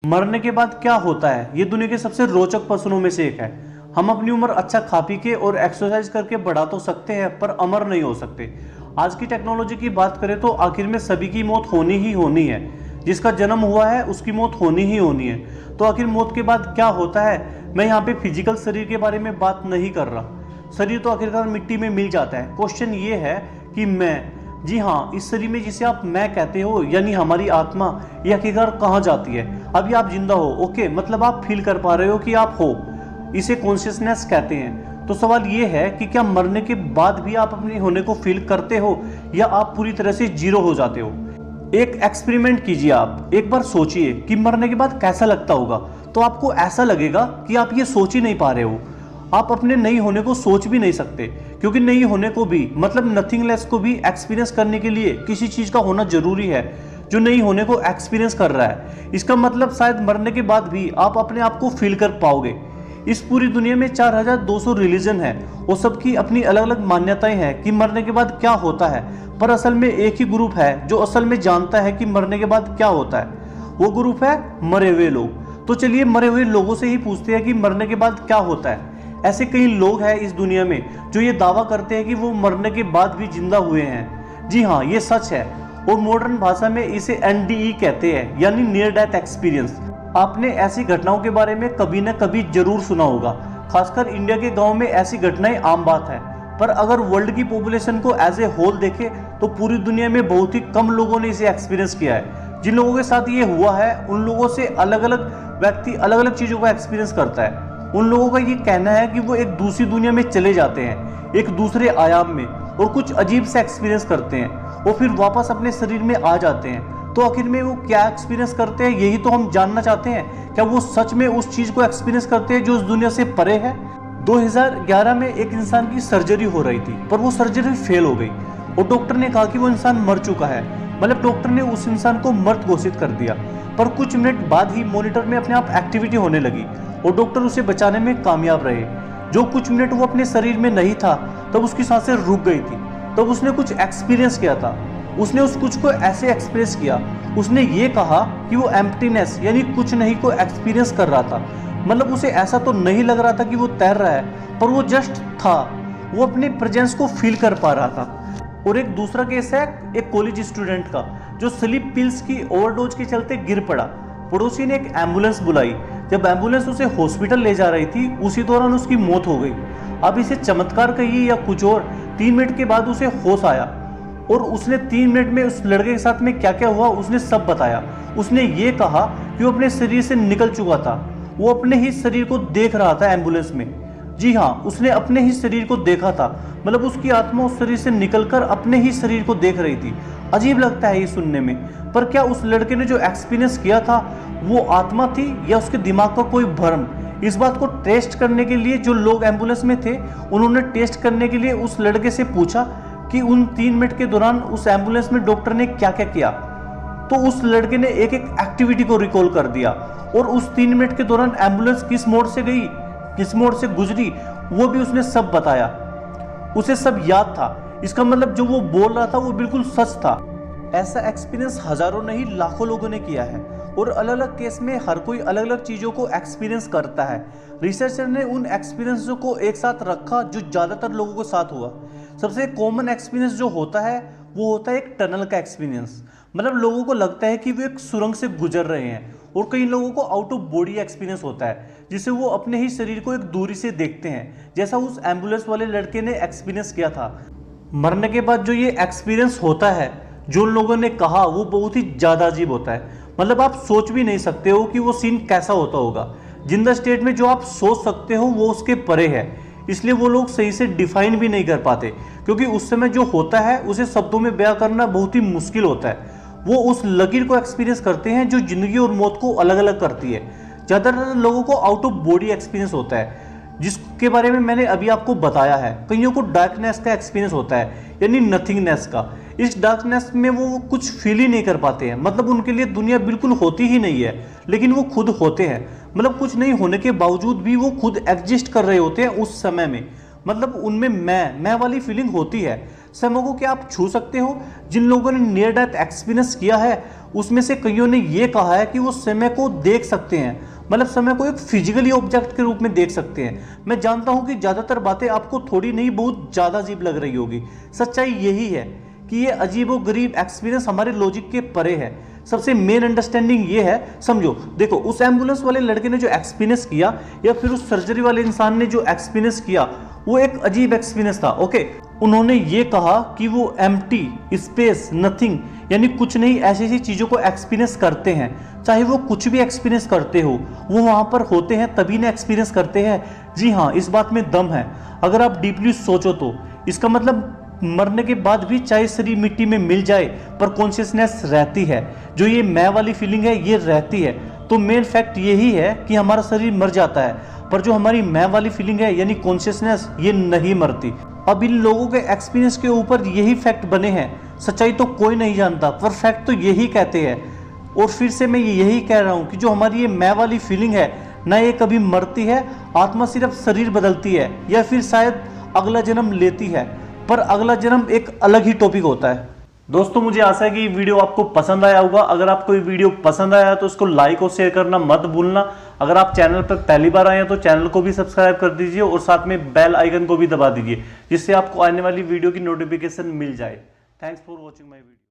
मरने के बाद क्या होता है, ये दुनिया के सबसे रोचक प्रश्नों में से एक है। हम अपनी उम्र अच्छा खा पी के और एक्सरसाइज करके बढ़ा तो सकते हैं, पर अमर नहीं हो सकते। आज की टेक्नोलॉजी की बात करें तो आखिर में सभी की मौत होनी ही होनी है। जिसका जन्म हुआ है उसकी मौत होनी ही होनी है। तो आखिर मौत के बाद क्या होता है? मैं यहाँ पे फिजिकल शरीर के बारे में बात नहीं कर रहा। शरीर तो आखिरकार मिट्टी में मिल जाता है। क्वेश्चन ये है कि मैं, जी हाँ, इस शरीर में जिसे आप मैं कहते हो, यानी हमारी आत्मा, ये आखिरकार कहाँ जाती है? अभी आप जिंदा हो, ओके, मतलब आप फील कर पा रहे हो कि आप हो, इसे कॉन्शियसनेस कहते हैं। तो सवाल ये है कि क्या मरने के बाद भी आप अपने होने को फील करते हो, या आप पूरी तरह से जीरो हो जाते हो? एक एक्सपेरिमेंट कीजिए। आप एक बार सोचिए कि मरने के बाद कैसा लगता होगा। तो आपको ऐसा लगेगा कि आप ये सोच ही नहीं पा रहे हो। आप अपने नहीं होने को सोच भी नहीं सकते, क्योंकि नहीं होने को भी, मतलब नथिंगलेस को भी एक्सपीरियंस करने के लिए किसी चीज का होना जरूरी है जो नहीं होने को एक्सपीरियंस कर रहा है। इसका मतलब शायद मरने के बाद भी आप अपने आप को फील कर पाओगे। इस पूरी दुनिया में 4200 रिलीजन है और सबकी अपनी अलग अलग मान्यताएं हैं कि मरने के बाद क्या होता है। पर असल में एक ही ग्रुप है जो असल में जानता है कि मरने के बाद क्या होता है। वो ग्रुप है मरे हुए लोग। तो चलिए मरे हुए लोगों से ही पूछते हैं कि मरने के बाद क्या होता है। ऐसे कई लोग हैं इस दुनिया में जो ये दावा करते हैं कि वो मरने के बाद भी जिंदा हुए हैं। जी हाँ, ये सच है, और मॉडर्न भाषा में इसे एनडीई कहते हैं, यानी नियर डेथ एक्सपीरियंस। आपने ऐसी घटनाओं के बारे में कभी न कभी जरूर सुना होगा। खासकर इंडिया के गांव में ऐसी घटनाएं आम बात है। पर अगर वर्ल्ड की पॉपुलेशन को एज ए होल देखे तो पूरी दुनिया में बहुत ही कम लोगों ने इसे एक्सपीरियंस किया है। जिन लोगों के साथ ये हुआ है उन लोगों से अलग अलग व्यक्ति अलग अलग चीजों का एक्सपीरियंस करता है। उन लोगों का ये कहना है कि वो एक दूसरी दुनिया में चले जाते हैं, एक दूसरे आयाम में, और कुछ अजीब सा एक्सपीरियंस करते हैं और फिर वापस अपने शरीर में आ जाते हैं। तो आखिर में वो क्या एक्सपीरियंस करते हैं, यही तो हम जानना चाहते हैं। क्या वो सच में उस चीज को एक्सपीरियंस करते हैं जो उस दुनिया से परे है? 2011 में एक इंसान की सर्जरी हो रही थी, पर वो सर्जरी फेल हो गई और डॉक्टर ने कहा कि वो इंसान मर चुका है। मतलब डॉक्टर ने उस इंसान को मृत घोषित कर दिया। पर कुछ मिनट बाद ही मॉनिटर में अपने आप एक्टिविटी होने लगी और डॉक्टर उसे बचाने में कामयाब रहे। जो कुछ मिनट वो अपने शरीर में नहीं था तब उसकी सांसें रुक गई थी। तब उसने कुछ एक्सपीरियंस किया था। उसने उस कुछ को ऐसे एक्सप्रेस किया, उसने ये कहा कि वो एम्प्टीनेस यानी कुछ नहीं को एक्सपीरियंस कर रहा था। मतलब उसे ऐसा तो नहीं लग रहा था कि वो तैर रहा है, पर वो जस्ट था, वो अपने प्रेजेंस को फील कर पा रहा था। और एक दूसरा केस है एक कॉलेज स्टूडेंट का जो स्लीप पिल्स की ओवरडोज के चलते गिर पड़ा। पड़ोसी ने एक एम्बुलेंस बुलाई। जब एम्बुलेंस उसे हॉस्पिटल ले जा रही थी उसी दौरान उसकी मौत हो गई। अब इसे चमत्कार कहिए या कुछ और, 3 मिनट के बाद उसे होश आया और उसने 3 मिनट में उस लड़के के साथ में क्या क्या हुआ उसने सब बताया। उसने ये कहा कि वो अपने शरीर से निकल चुका था, वो अपने ही शरीर को देख रहा था एम्बुलेंस में। जी हाँ, उसने अपने ही शरीर को देखा था। मतलब उसकी आत्मा उस शरीर से निकलकर अपने ही शरीर को देख रही थी। अजीब लगता है ये सुनने में, पर क्या उस लड़के ने जो एक्सपीरियंस किया था वो आत्मा थी या उसके दिमाग का कोई भ्रम? इस बात को टेस्ट करने के लिए जो लोग एम्बुलेंस में थे उन्होंने टेस्ट करने के लिए उस लड़के से पूछा कि उन 3 मिनट के दौरान उस एम्बुलेंस में डॉक्टर ने क्या क्या किया। तो उस लड़के ने एक एक एक्टिविटी को रिकॉल कर दिया और उस 3 मिनट के दौरान एम्बुलेंस किस मोड़ से गई, किस मोड़ से गुजरी, वो भी उसने सब बताया। उसे सब याद था। इसका मतलब जो वो बोल रहा था वो बिल्कुल सच था। ऐसा एक्सपीरियंस हजारों नहीं लाखों लोगों ने किया है और अलग अलग केस में हर कोई अलग अलग चीजों को एक्सपीरियंस करता है। रिसर्चर ने उन एक्सपीरियंसों को एक साथ रखा जो ज्यादातर लोगों के साथ हुआ। सबसे कॉमन एक्सपीरियंस जो होता है वो होता है एक टनल का एक्सपीरियंस। मतलब लोगों को लगता है कि वो एक सुरंग से गुजर रहे हैं। और कई लोगों को आउट ऑफ बॉडी एक्सपीरियंस होता है जिसे वो अपने ही शरीर को एक दूरी से देखते हैं, जैसा उस एम्बुलेंस वाले लड़के ने एक्सपीरियंस किया था। मरने के बाद जो ये एक्सपीरियंस होता है जो लोगों ने कहा वो बहुत ही ज़्यादा अजीब होता है। मतलब आप सोच भी नहीं सकते हो कि वो सीन कैसा होता होगा। जिंदा स्टेट में जो आप सोच सकते हो वो उसके परे है, इसलिए वो लोग सही से डिफाइन भी नहीं कर पाते, क्योंकि उस समय जो होता है उसे शब्दों में बयां करना बहुत ही मुश्किल होता है। वो उस लकीर को एक्सपीरियंस करते हैं जो जिंदगी और मौत को अलग अलग करती है। ज़्यादातर लोगों को आउट ऑफ बॉडी एक्सपीरियंस होता है जिसके बारे में मैंने अभी आपको बताया है। कईयों को डार्कनेस का एक्सपीरियंस होता है, यानी नथिंगनेस का। इस डार्कनेस में वो कुछ फील ही नहीं कर पाते हैं। मतलब उनके लिए दुनिया बिल्कुल होती ही नहीं है, लेकिन वो खुद होते हैं। मतलब कुछ नहीं होने के बावजूद भी वो खुद एग्जिस्ट कर रहे होते हैं उस समय में। मतलब उनमें मैं वाली फीलिंग होती है। समय को क्या आप छू सकते हो? जिन लोगों ने नियर डेथ एक्सपीरियंस किया है उसमें से कईयों ने ये कहा है कि वो समय को देख सकते हैं, मतलब समय को एक फिजिकली ऑब्जेक्ट के रूप में देख सकते हैं। मैं जानता हूं कि ज़्यादातर बातें आपको थोड़ी नहीं बहुत ज़्यादा अजीब लग रही होगी। सच्चाई यही है कि ये अजीबोगरीब एक्सपीरियंस हमारे लॉजिक के परे है। सबसे मेन अंडरस्टैंडिंग ये है, समझो, देखो उस एम्बुलेंस वाले लड़के ने जो एक्सपीरियंस किया या फिर उस सर्जरी वाले इंसान ने जो एक्सपीरियंस किया वो एक अजीब एक्सपीरियंस था। ओके, उन्होंने ये कहा कि वो एम्प्टी स्पेस नथिंग यानी कुछ नहीं ऐसी ऐसी चीज़ों को एक्सपीरियंस करते हैं। चाहे वो कुछ भी एक्सपीरियंस करते हो, वो वहाँ पर होते हैं तभी ना एक्सपीरियंस करते हैं। जी हाँ, इस बात में दम है। अगर आप डीपली सोचो तो इसका मतलब मरने के बाद भी चाहे शरीर मिट्टी में मिल जाए पर कॉन्शियसनेस रहती है। जो ये मैं वाली फीलिंग है ये रहती है। तो मेन फैक्ट यही है कि हमारा शरीर मर जाता है पर जो हमारी मैं वाली फीलिंग है यानी कॉन्शियसनेस ये नहीं मरती। अब इन लोगों के एक्सपीरियंस के ऊपर यही फैक्ट बने हैं। सच्चाई तो कोई नहीं जानता पर फैक्ट तो यही कहते हैं। और फिर से मैं यही कह रहा हूँ कि जो हमारी ये मैं वाली फीलिंग है ना ये कभी मरती है। आत्मा सिर्फ शरीर बदलती है या फिर शायद अगला जन्म लेती है, पर अगला जन्म एक अलग ही टॉपिक होता है। दोस्तों मुझे आशा है कि वीडियो आपको पसंद आया होगा। अगर आपको ये वीडियो पसंद आया तो इसको लाइक और शेयर करना मत भूलना। अगर आप चैनल पर पहली बार आए हैं तो चैनल को भी सब्सक्राइब कर दीजिए और साथ में बेल आइकन को भी दबा दीजिए जिससे आपको आने वाली वीडियो की नोटिफिकेशन मिल जाए। Thanks for watching my video.